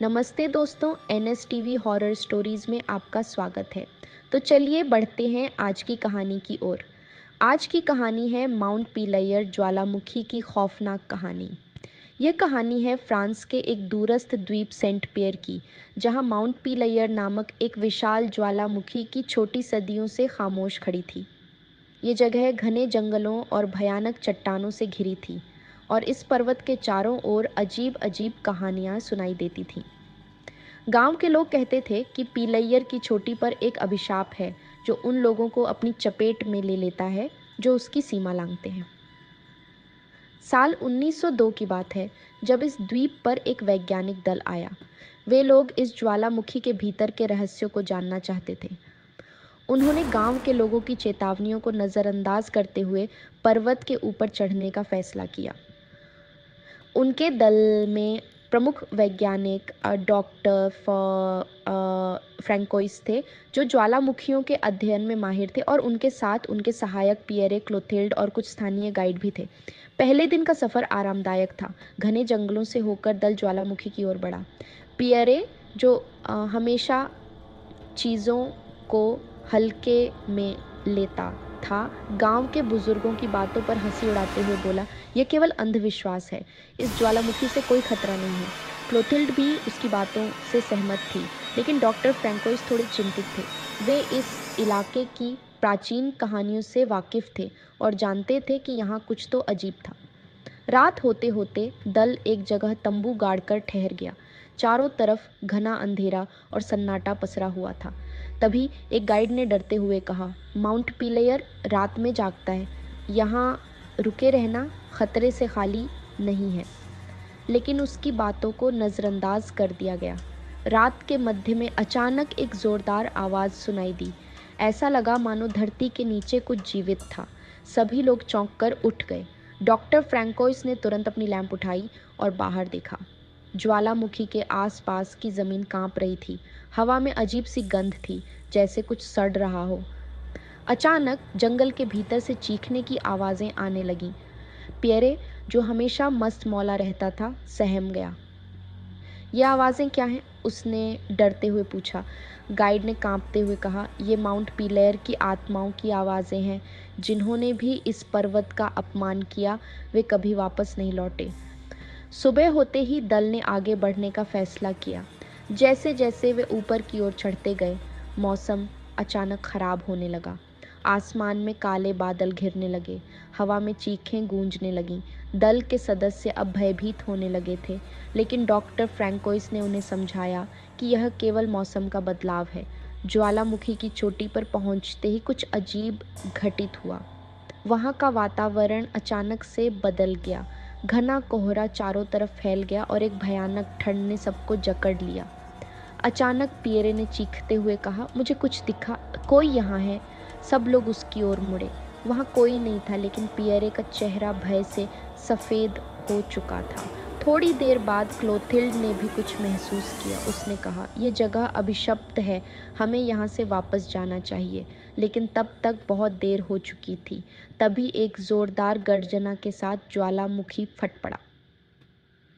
नमस्ते दोस्तों, NSTV horror stories में आपका स्वागत है। तो चलिए बढ़ते हैं आज की कहानी की ओर। आज की कहानी है माउंट पिलायर ज्वालामुखी की खौफनाक कहानी। यह कहानी है फ्रांस के एक दूरस्थ द्वीप सेंट पियर की, जहां माउंट पिलायर नामक एक विशाल ज्वालामुखी की छोटी सदियों से खामोश खड़ी थी। ये जगह घने जंगलों और भयानक चट्टानों से घिरी थी और इस पर्वत के चारों ओर अजीब अजीब कहानियाँ सुनाई देती थीं। गांव के लोग कहते थे कि पीलैयर की चोटी पर एक अभिशाप है जो उन लोगों को अपनी चपेट में ले लेता है जो उसकी सीमा लांघते हैं। साल 1902 की बात है, जब इस द्वीप पर एक वैज्ञानिक दल आया। वे लोग इस ज्वालामुखी के भीतर के रहस्यों को जानना चाहते थे। उन्होंने गांव के लोगों की चेतावनियों को नज़रअंदाज करते हुए पर्वत के ऊपर चढ़ने का फैसला किया। उनके दल में प्रमुख वैज्ञानिक डॉक्टर फ्रैंकोइस थे, जो ज्वालामुखियों के अध्ययन में माहिर थे, और उनके साथ उनके सहायक पियरे क्लोथिल्ड और कुछ स्थानीय गाइड भी थे। पहले दिन का सफ़र आरामदायक था। घने जंगलों से होकर दल ज्वालामुखी की ओर बढ़ा। पियरे, जो हमेशा चीज़ों को हल्के में लेता था, गांव के बुजुर्गों की बातों पर हंसी उड़ाते हुए बोला, यह केवल अंधविश्वास है। इस ज्वालामुखी से कोई खतरा नहीं है। क्लोथिल्ड भी उसकी बातों से सहमत थी, लेकिन डॉक्टर फ्रैंकोइस थोड़े चिंतित थे। वे इस इलाके की प्राचीन कहानियों से वाकिफ थे और जानते थे कि यहाँ कुछ तो अजीब था। रात होते होते दल एक जगह तंबू गाड़कर ठहर गया। चारों तरफ घना अंधेरा और सन्नाटा पसरा हुआ था। तभी एक गाइड ने डरते हुए कहा, माउंट पिलेयर रात में जागता है, यहाँ रुके रहना खतरे से खाली नहीं है। लेकिन उसकी बातों को नज़रअंदाज कर दिया गया। रात के मध्य में अचानक एक ज़ोरदार आवाज़ सुनाई दी। ऐसा लगा मानो धरती के नीचे कुछ जीवित था। सभी लोग चौंक कर उठ गए। डॉक्टर फ्रैंकोइस ने तुरंत अपनी लैंप उठाई और बाहर देखा। ज्वालामुखी के आसपास की ज़मीन कांप रही थी। हवा में अजीब सी गंध थी, जैसे कुछ सड़ रहा हो। अचानक जंगल के भीतर से चीखने की आवाज़ें आने लगीं। पियरे, जो हमेशा मस्त मौला रहता था, सहम गया। ये आवाज़ें क्या हैं? उसने डरते हुए पूछा। गाइड ने कांपते हुए कहा, ये माउंट पिलेयर की आत्माओं की आवाज़ें हैं। जिन्होंने भी इस पर्वत का अपमान किया, वे कभी वापस नहीं लौटे। सुबह होते ही दल ने आगे बढ़ने का फैसला किया। जैसे जैसे वे ऊपर की ओर चढ़ते गए, मौसम अचानक खराब होने लगा। आसमान में काले बादल घिरने लगे, हवा में चीखें गूंजने लगीं। दल के सदस्य अब भयभीत होने लगे थे, लेकिन डॉक्टर फ्रैंकोइस ने उन्हें समझाया कि यह केवल मौसम का बदलाव है। ज्वालामुखी की चोटी पर पहुंचते ही कुछ अजीब घटित हुआ। वहाँ का वातावरण अचानक से बदल गया। घना कोहरा चारों तरफ फैल गया और एक भयानक ठंड ने सबको जकड़ लिया। अचानक पियरे ने चीखते हुए कहा, मुझे कुछ दिखा, कोई यहाँ है। सब लोग उसकी ओर मुड़े। वहाँ कोई नहीं था, लेकिन पियरे का चेहरा भय से सफ़ेद हो चुका था। थोड़ी देर बाद क्लोथिल्ड ने भी कुछ महसूस किया। उसने कहा, यह जगह अभिशप्त है, हमें यहाँ से वापस जाना चाहिए। लेकिन तब तक बहुत देर हो चुकी थी। तभी एक ज़ोरदार गर्जना के साथ ज्वालामुखी फट पड़ा।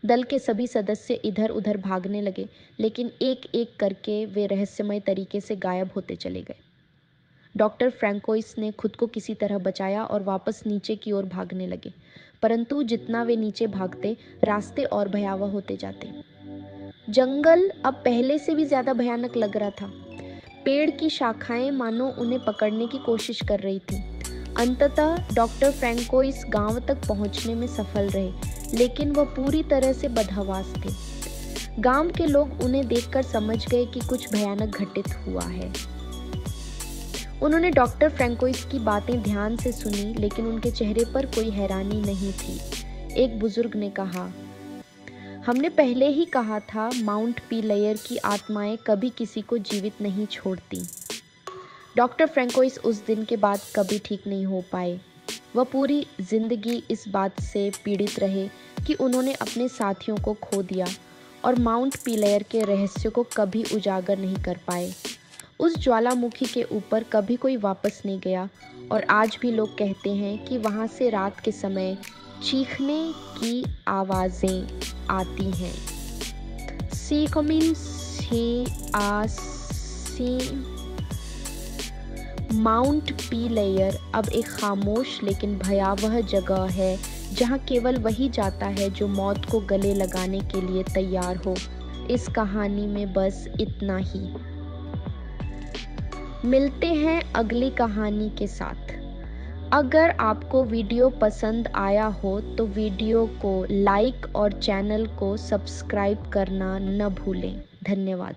दल के सभी सदस्य इधर उधर भागने लगे, लेकिन एक एक करके वे रहस्यमय तरीके से गायब होते चले गए। डॉक्टर फ्रैंकोइस ने खुद को किसी तरह बचाया और वापस नीचे की ओर भागने लगे, परंतु जितना वे नीचे भागते, रास्ते और भयावह होते जाते। जंगल अब पहले से भी ज्यादा भयानक लग रहा था। पेड़ की शाखाएं मानो उन्हें पकड़ने की कोशिश कर रही थी। अंततः डॉक्टर फ्रैंकोइस गांव तक पहुंचने में सफल रहे, लेकिन वह पूरी तरह से बदहवास थे। गांव के लोग उन्हें देखकर समझ गए कि कुछ भयानक घटित हुआ है। उन्होंने डॉक्टर फ्रैंकोइस की बातें ध्यान से सुनी, लेकिन उनके चेहरे पर कोई हैरानी नहीं थी। एक बुजुर्ग ने कहा, हमने पहले ही कहा था, माउंट पिलेयर की आत्माएं कभी किसी को जीवित नहीं छोड़ती। डॉक्टर फ्रैंकोइस उस दिन के बाद कभी ठीक नहीं हो पाए। वह पूरी जिंदगी इस बात से पीड़ित रहे कि उन्होंने अपने साथियों को खो दिया और माउंट पिलेयर के रहस्यों को कभी उजागर नहीं कर पाए। उस ज्वालामुखी के ऊपर कभी कोई वापस नहीं गया और आज भी लोग कहते हैं कि वहाँ से रात के समय चीखने की आवाज़ें आती हैं। सी कमिन से आसी माउंट पीलेयर अब एक खामोश लेकिन भयावह जगह है जहां केवल वही जाता है जो मौत को गले लगाने के लिए तैयार हो। इस कहानी में बस इतना ही। मिलते हैं अगली कहानी के साथ। अगर आपको वीडियो पसंद आया हो तो वीडियो को लाइक और चैनल को सब्सक्राइब करना न भूलें। धन्यवाद।